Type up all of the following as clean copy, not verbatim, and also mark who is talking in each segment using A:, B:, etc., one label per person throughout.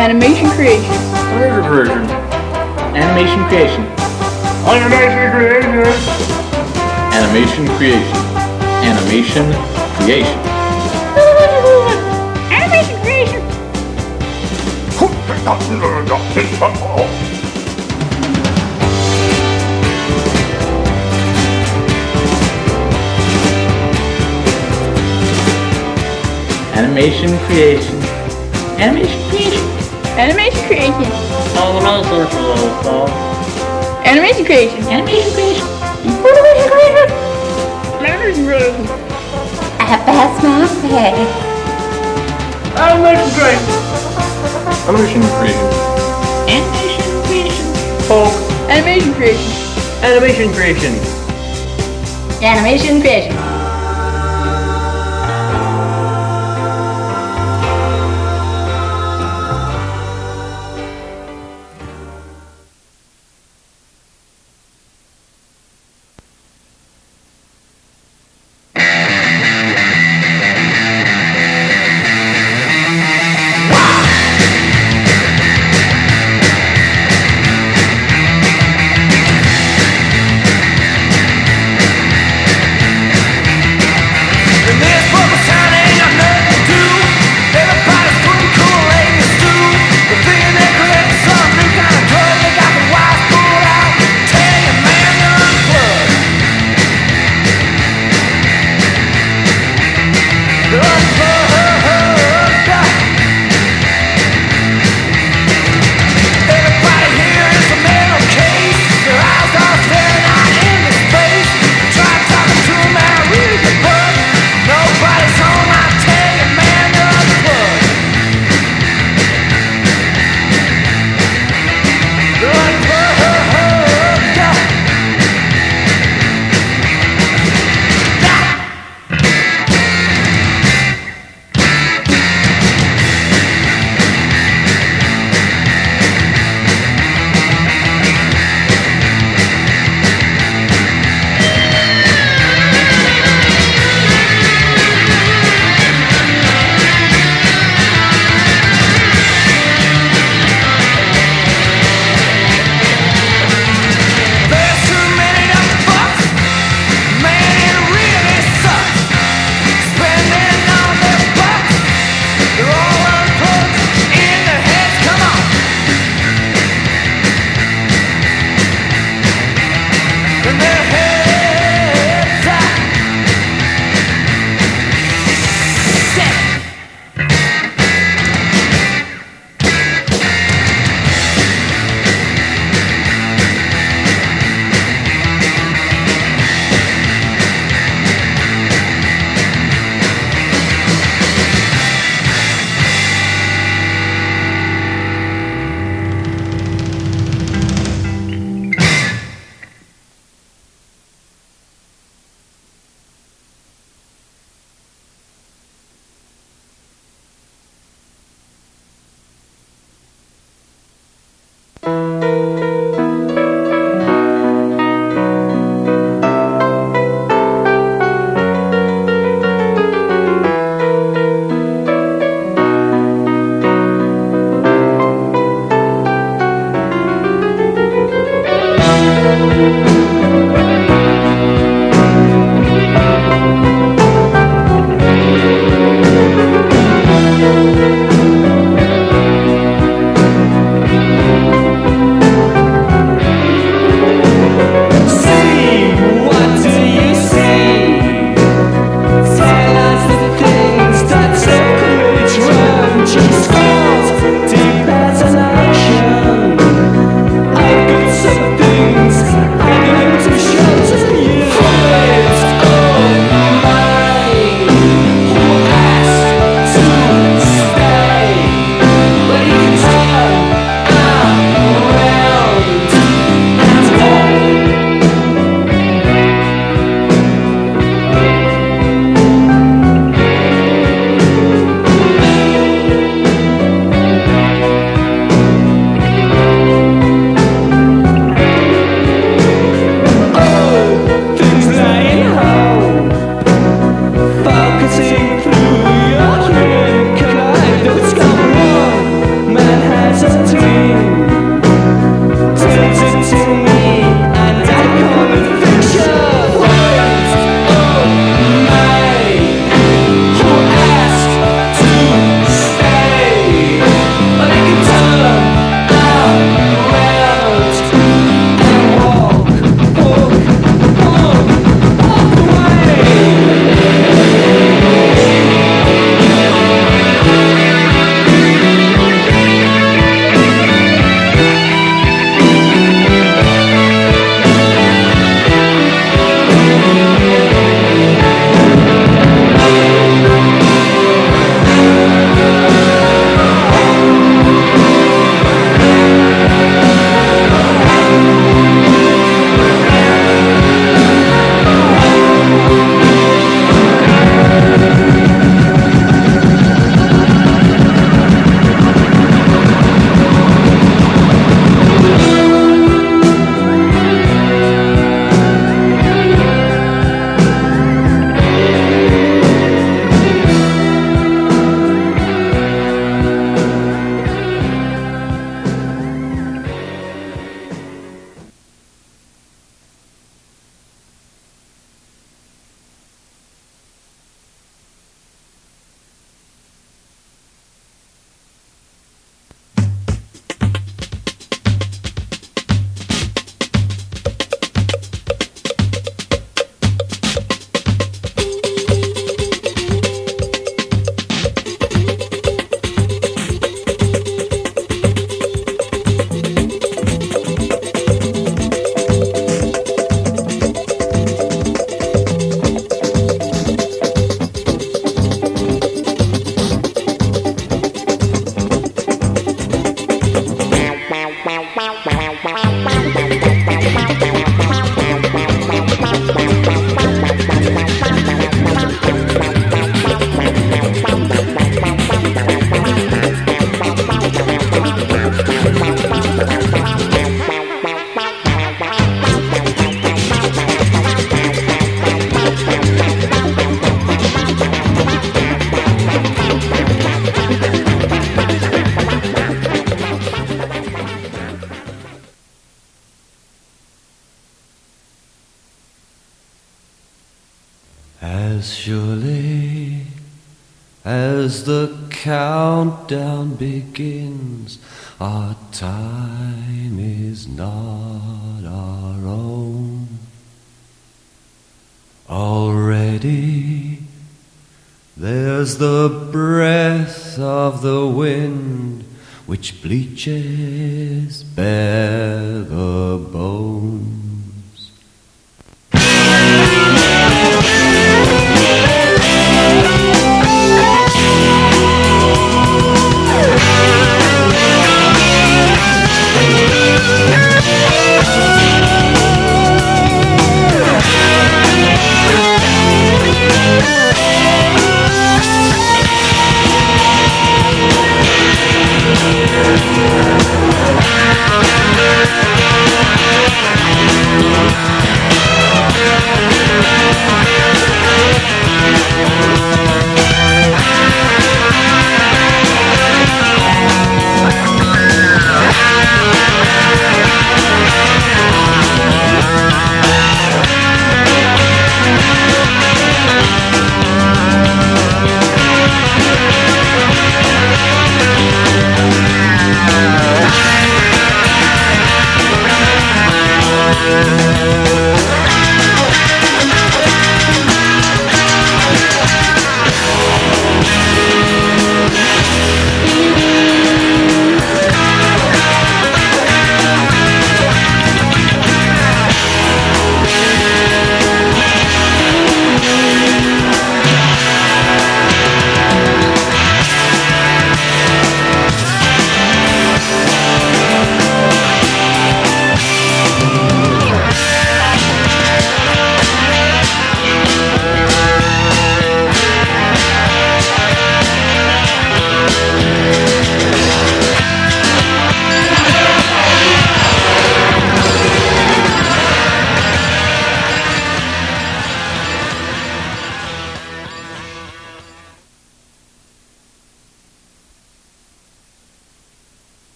A: Animation creation.
B: Version. Animation creation.
C: Animation creation.
B: Animation creation. Animation creation.
A: Animation creation.
B: Animation creation. Animation creation.
A: Animation creation.
B: Another source for those songs.
A: Animation creation.
B: Animation creation.
A: Animation creation.
D: That's my pay.
C: Animation creation.
B: Animation creation. Animation creation.
C: Hulk.
A: Animation creation.
C: Animation creation.
D: Animation creation.
E: as the countdown begins, our time is not our own. Already there's the breath of the wind which bleaches bare the bones.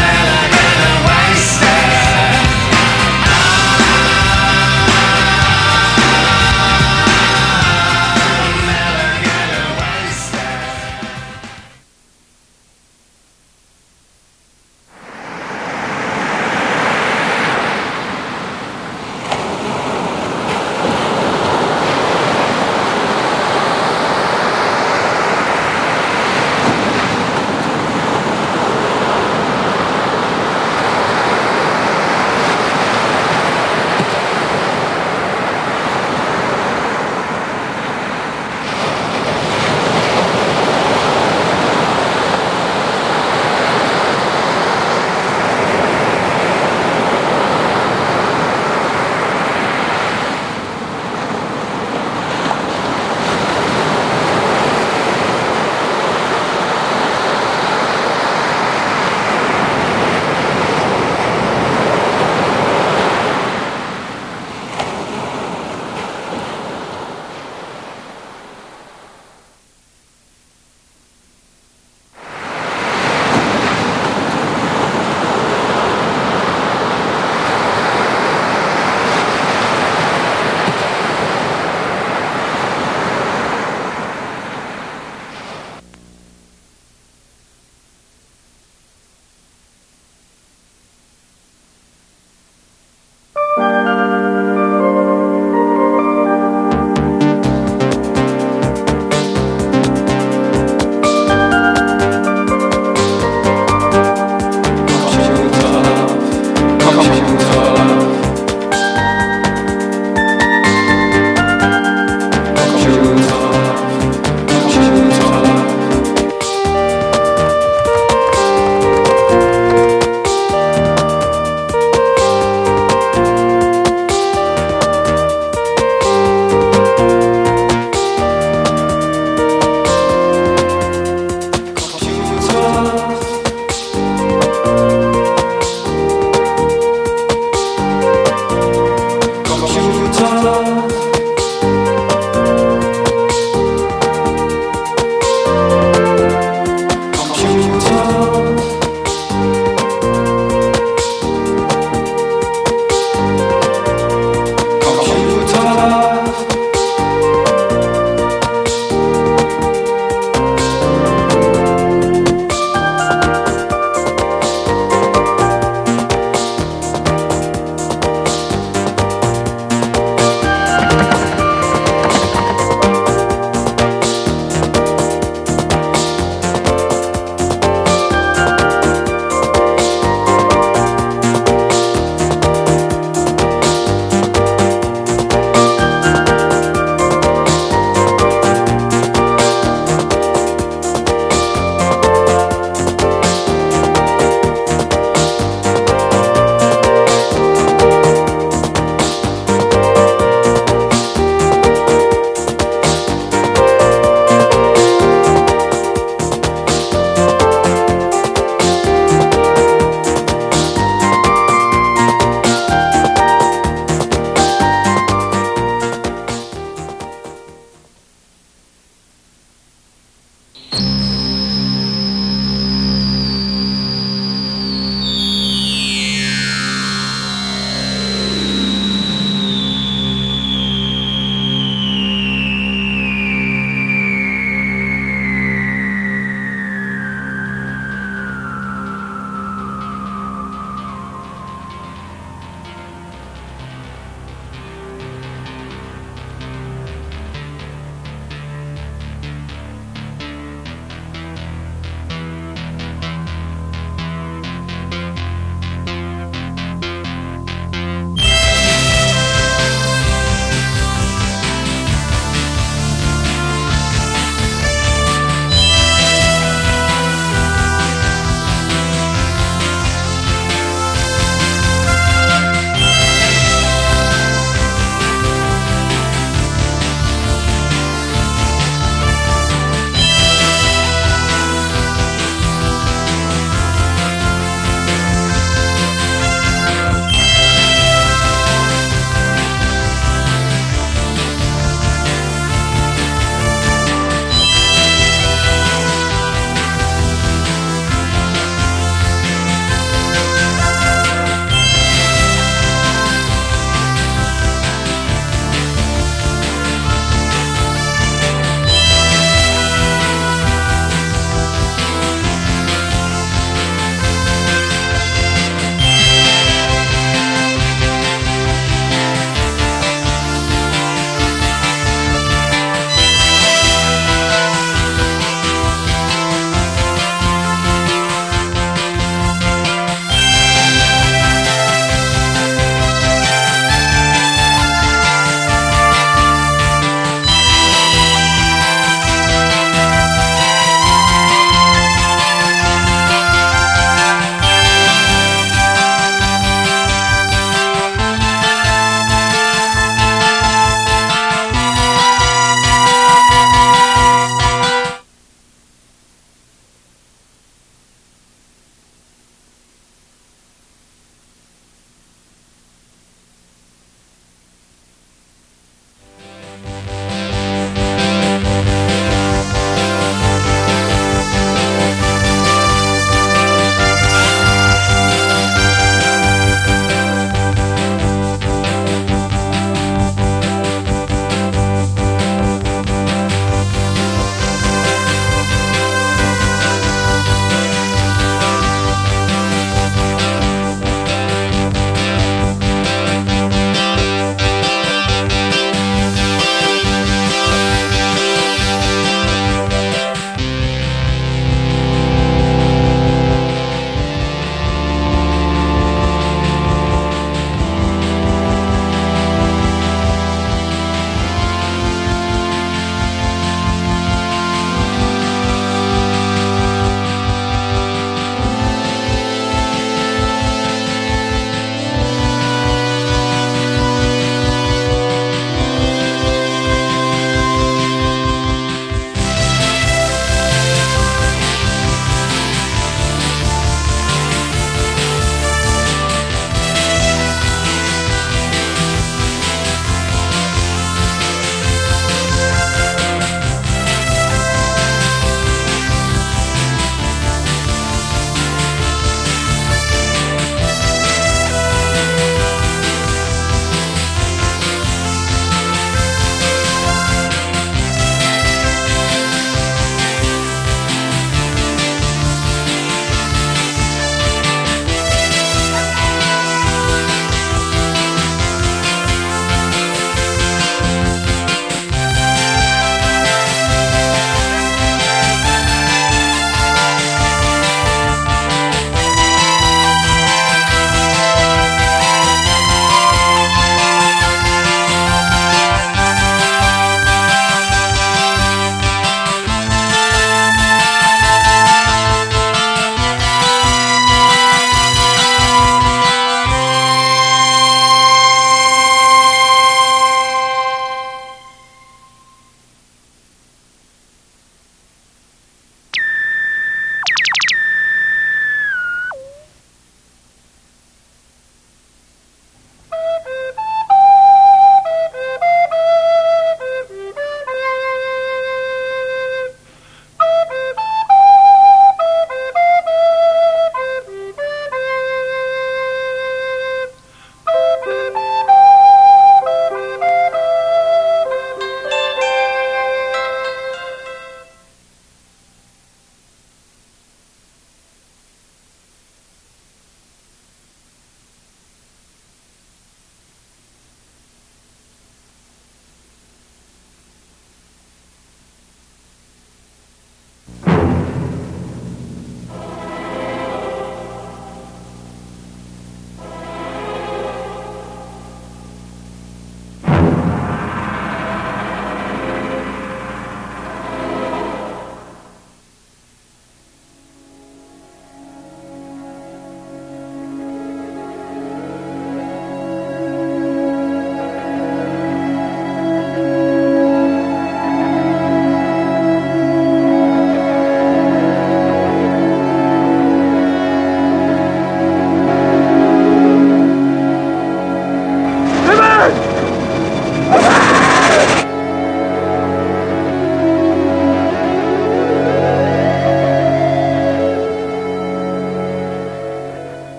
F: Never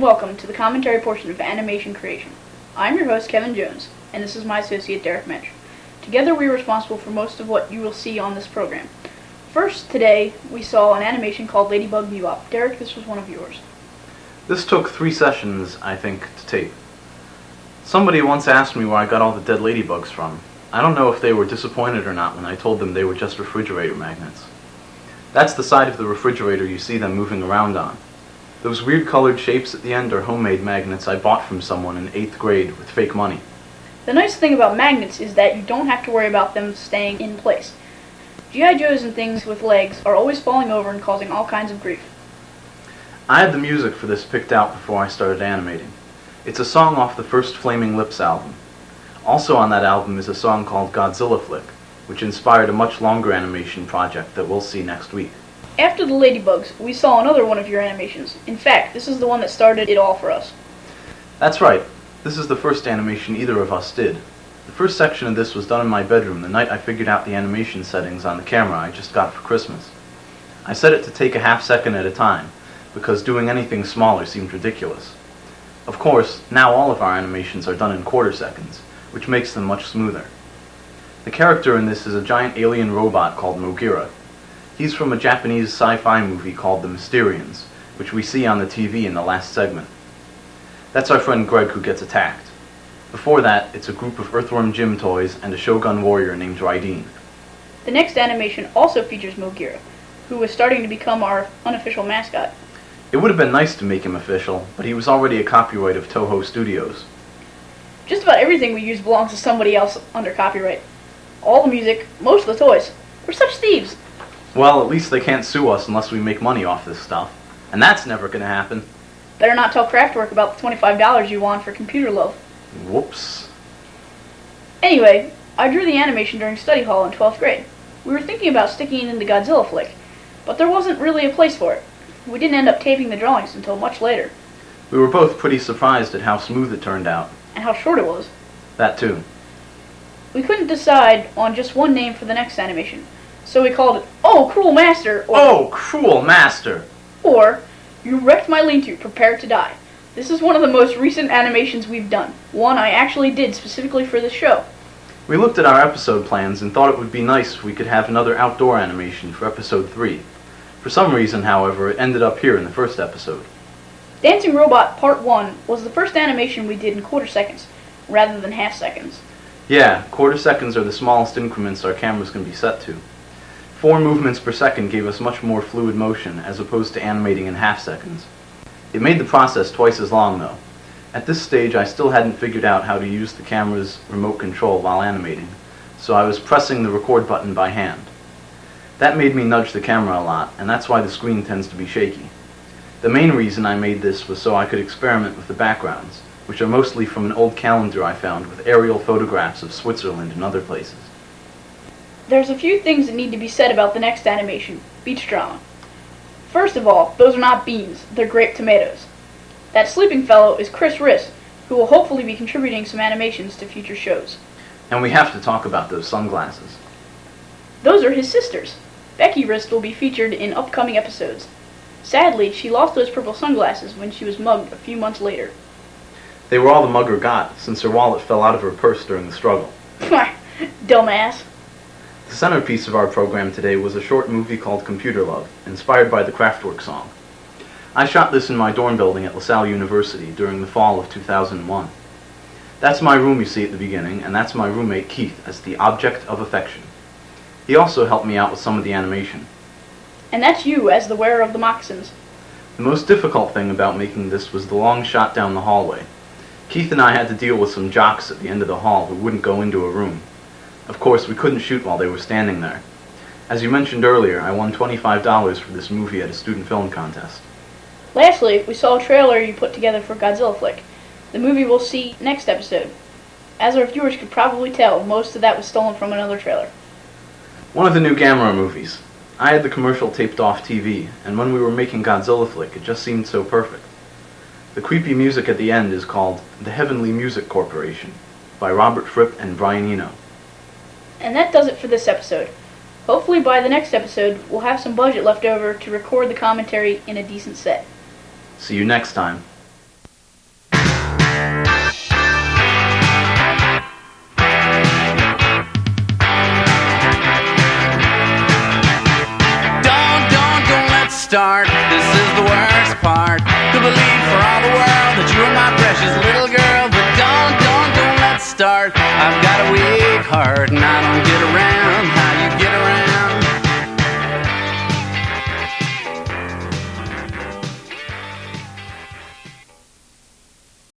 A: and welcome to the commentary portion of Animation Creation. I'm your host, Kevin Jones, and this is my associate, Derek Mensch. Together we are responsible for most of what you will see on this program. First, today, we saw an animation called Ladybug Bebop. Derek, this was one of yours.
F: This took 3 sessions, I think, to tape. Somebody once asked me where I got all the dead ladybugs from. I don't know if they were disappointed or not when I told them they were just refrigerator magnets. That's the side of the refrigerator you see them moving around on. Those weird colored shapes at the end are homemade magnets I bought from someone in 8th grade with fake money.
A: The nice thing about magnets is that you don't have to worry about them staying in place. G.I. Joes and things with legs are always falling over and causing all kinds of grief.
F: I had the music for this picked out before I started animating. It's a song off the first Flaming Lips album. Also on that album is a song called Godzilla Flick, which inspired a much longer animation project that we'll see next week.
A: After the ladybugs, we saw another one of your animations. In fact, this is the one that started it all for us.
F: That's right. This is the first animation either of us did. The first section of this was done in my bedroom the night I figured out the animation settings on the camera I just got for Christmas. I set it to take a half second at a time, because doing anything smaller seemed ridiculous. Of course, now all of our animations are done in quarter seconds, which makes them much smoother. The character in this is a giant alien robot called Moguera. He's from a Japanese sci-fi movie called The Mysterians, which we see on the TV in the last segment. That's our friend Greg who gets attacked. Before that, it's a group of Earthworm Jim toys and a Shogun warrior named Raideen.
A: The next animation also features Moguera, who was starting to become our unofficial mascot.
F: It would have been nice to make him official, but he was already a copyright of Toho Studios.
A: Just about everything we use belongs to somebody else under copyright. All the music, most of the toys. We're such thieves.
F: Well, at least they can't sue us unless we make money off this stuff. And that's never gonna happen.
A: Better not tell Kraftwerk about the $25 you won for computer love.
F: Whoops.
A: Anyway, I drew the animation during study hall in 12th grade. We were thinking about sticking it in the Godzilla flick, but there wasn't really a place for it. We didn't end up taping the drawings until much later.
F: We were both pretty surprised at how smooth it turned out.
A: And how short it was.
F: That too.
A: We couldn't decide on just one name for the next animation, so we called it Oh Cruel Master, or
F: Oh, Cruel Master!
A: Or You Wrecked My Lean-To, Prepare to Die. This is one of the most recent animations we've done, one I actually did specifically for this show.
F: We looked at our episode plans and thought it would be nice if we could have another outdoor animation for episode 3. For some reason, however, it ended up here in the first episode.
A: Dancing Robot Part 1 was the first animation we did in quarter seconds, rather than half seconds.
F: Yeah, quarter seconds are the smallest increments our cameras can be set to. 4 movements per second gave us much more fluid motion as opposed to animating in half seconds. It made the process twice as long though. At this stage I still hadn't figured out how to use the camera's remote control while animating, so I was pressing the record button by hand. That made me nudge the camera a lot, and that's why the screen tends to be shaky. The main reason I made this was so I could experiment with the backgrounds, which are mostly from an old calendar I found with aerial photographs of Switzerland and other places.
A: There's a few things that need to be said about the next animation, Beach Drama. First of all, those are not beans, they're grape tomatoes. That sleeping fellow is Chris Riss, who will hopefully be contributing some animations to future shows.
F: And we have to talk about those sunglasses.
A: Those are his sisters. Becky Riss will be featured in upcoming episodes. Sadly, she lost those purple sunglasses when she was mugged a few months later.
F: They were all the mugger got, since her wallet fell out of her purse during the struggle.
A: Dumbass.
F: The centerpiece of our program today was a short movie called Computer Love, inspired by the Kraftwerk song. I shot this in my dorm building at LaSalle University during the fall of 2001. That's my room you see at the beginning, and that's my roommate Keith as the object of affection. He also helped me out with some of the animation.
A: And that's you as the wearer of the moccasins.
F: The most difficult thing about making this was the long shot down the hallway. Keith and I had to deal with some jocks at the end of the hall who wouldn't go into a room. Of course, we couldn't shoot while they were standing there. As you mentioned earlier, I won $25 for this movie at a student film contest.
A: Lastly, we saw a trailer you put together for Godzilla Flick, the movie we'll see next episode. As our viewers could probably tell, most of that was stolen from another trailer.
F: One of the new Gamera movies. I had the commercial taped off TV, and when we were making Godzilla Flick, it just seemed so perfect. The creepy music at the end is called The Heavenly Music Corporation by Robert Fripp and Brian Eno.
A: And that does it for this episode. Hopefully by the next episode, we'll have some budget left over to record the commentary in a decent set.
F: See you next time.
G: start. This is the worst part. Could believe for all the world that you are my precious little girl, but don't let's start. I've got a weak heart and I don't get around